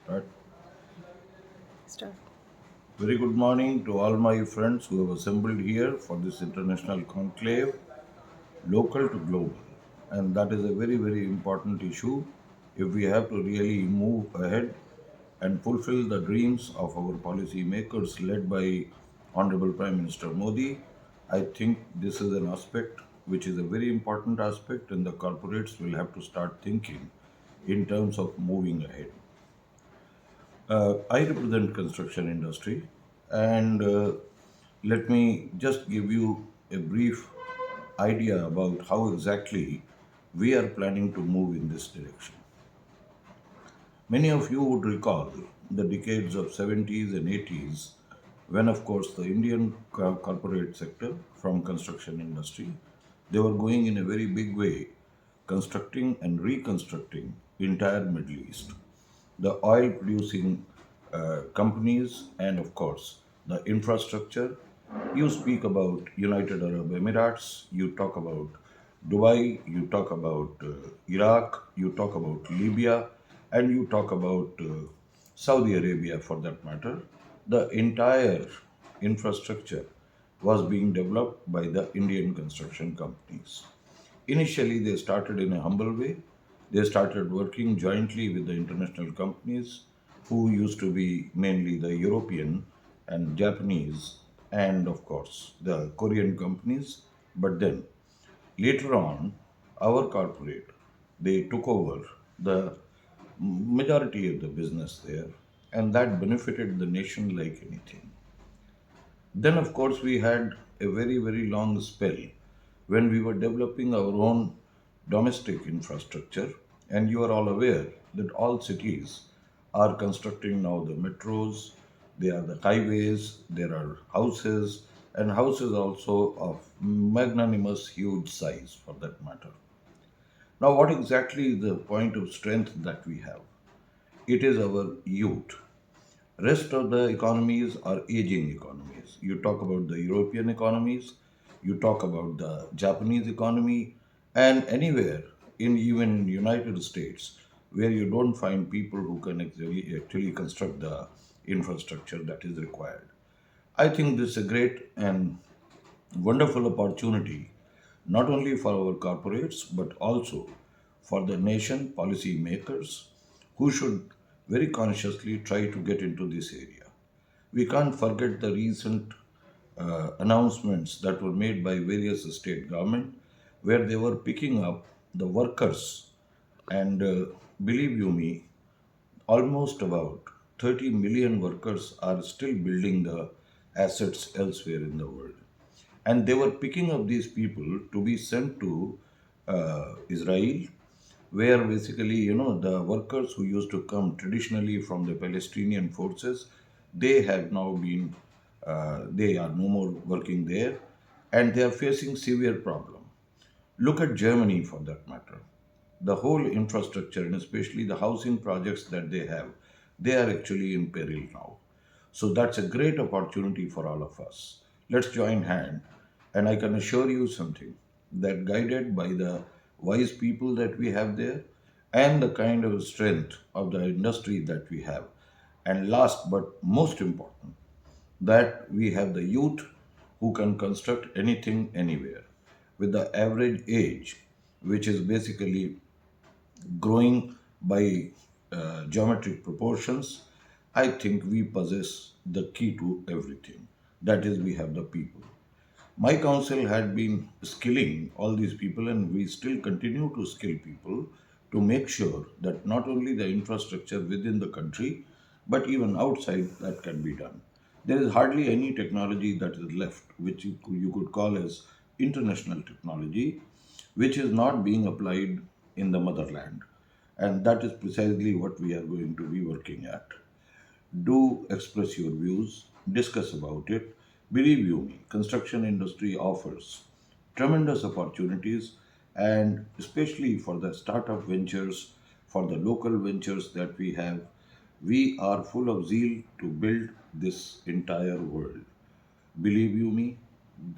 Right. Start. Very good morning to all my friends who have assembled here for this international conclave, local to global. And that is a very, very important issue if we have to really move ahead and fulfill the dreams of our policy makers led by Honorable Prime Minister Modi. I think this is an aspect which is a very important aspect, and the corporates will have to start thinking in terms of moving ahead. I represent construction industry, and let me just give you a brief idea about how exactly we are planning to move in this direction. Many of you would recall the decades of 70s and 80s when, of course, the Indian corporate sector from construction industry, they were going in a very big way, constructing and reconstructing entire Middle East. The oil producing companies and, of course, the infrastructure. You speak about United Arab Emirates, you talk about Dubai, you talk about Iraq, you talk about Libya, and you talk about Saudi Arabia for that matter. The entire infrastructure was being developed by the Indian construction companies. Initially, they started in a humble way. They started working jointly with the international companies who used to be mainly the European and Japanese and, of course, the Korean companies. But then later on, our corporate, they took over the majority of the business there, and that benefited the nation like anything. Then, of course, we had a very, very long spell when we were developing our own domestic infrastructure. And you are all aware that all cities are constructing now the metros, they are the highways, there are houses, and houses also of magnanimous, huge size for that matter. Now, what exactly is the point of strength that we have? It is our youth. Rest of the economies are aging economies. You talk about the European economies, you talk about the Japanese economy, and anywhere in even United States where you don't find people who can actually construct the infrastructure that is required. I think this is a great and wonderful opportunity not only for our corporates but also for the nation policy makers who should very consciously try to get into this area. We can't forget the recent announcements that were made by various state government where they were picking up the workers, and believe you me, almost about 30 million workers are still building the assets elsewhere in the world. And they were picking up these people to be sent to Israel, where basically, the workers who used to come traditionally from the Palestinian forces, they have now been, they are no more working there, and they are facing severe problem. Look at Germany for that matter. The whole infrastructure and especially the housing projects that they have, they are actually in peril now. So that's a great opportunity for all of us. Let's join hand. And I can assure you something that guided by the wise people that we have there and the kind of strength of the industry that we have. And last but most important, that we have the youth who can construct anything anywhere with the average age which is basically growing by geometric proportions. I think we possess the key to everything. That is, we have the people. My council had been skilling all these people, and we still continue to skill people to make sure that not only the infrastructure within the country, but even outside that can be done. There is hardly any technology that is left, which you could call as international technology, which is not being applied in the motherland. And that is precisely what we are going to be working at. Do express your views, discuss about it. Believe you me, construction industry offers tremendous opportunities, and especially for the startup ventures, for the local ventures that we have, we are full of zeal to build this entire world. Believe you me,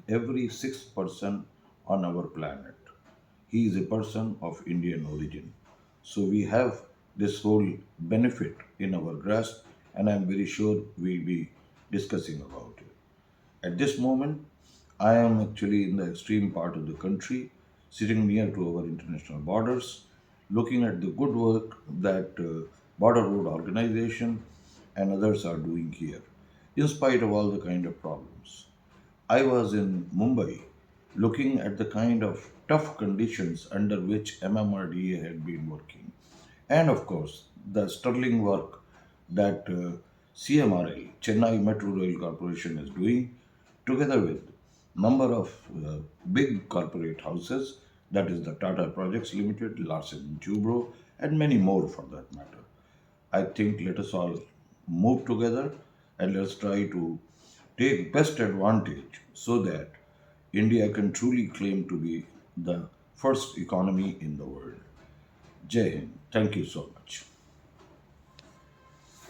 every sixth person on our planet, he is a person of Indian origin. So we have this whole benefit in our grasp, and I'm very sure we'll be discussing about it. At this moment, I am actually in the extreme part of the country, sitting near to our international borders, looking at the good work that Border Road Organization and others are doing here, in spite of all the kind of problems. I was in Mumbai looking at the kind of tough conditions under which MMRDA had been working. And of course, the sterling work that CMRL, Chennai Metro Rail Corporation, is doing together with number of big corporate houses, that is the Tata Projects Limited, Larsen and Toubro, and many more for that matter. I think let us all move together and let's try to take best advantage so that India can truly claim to be the first economy in the world. Jai Hind. Thank you so much.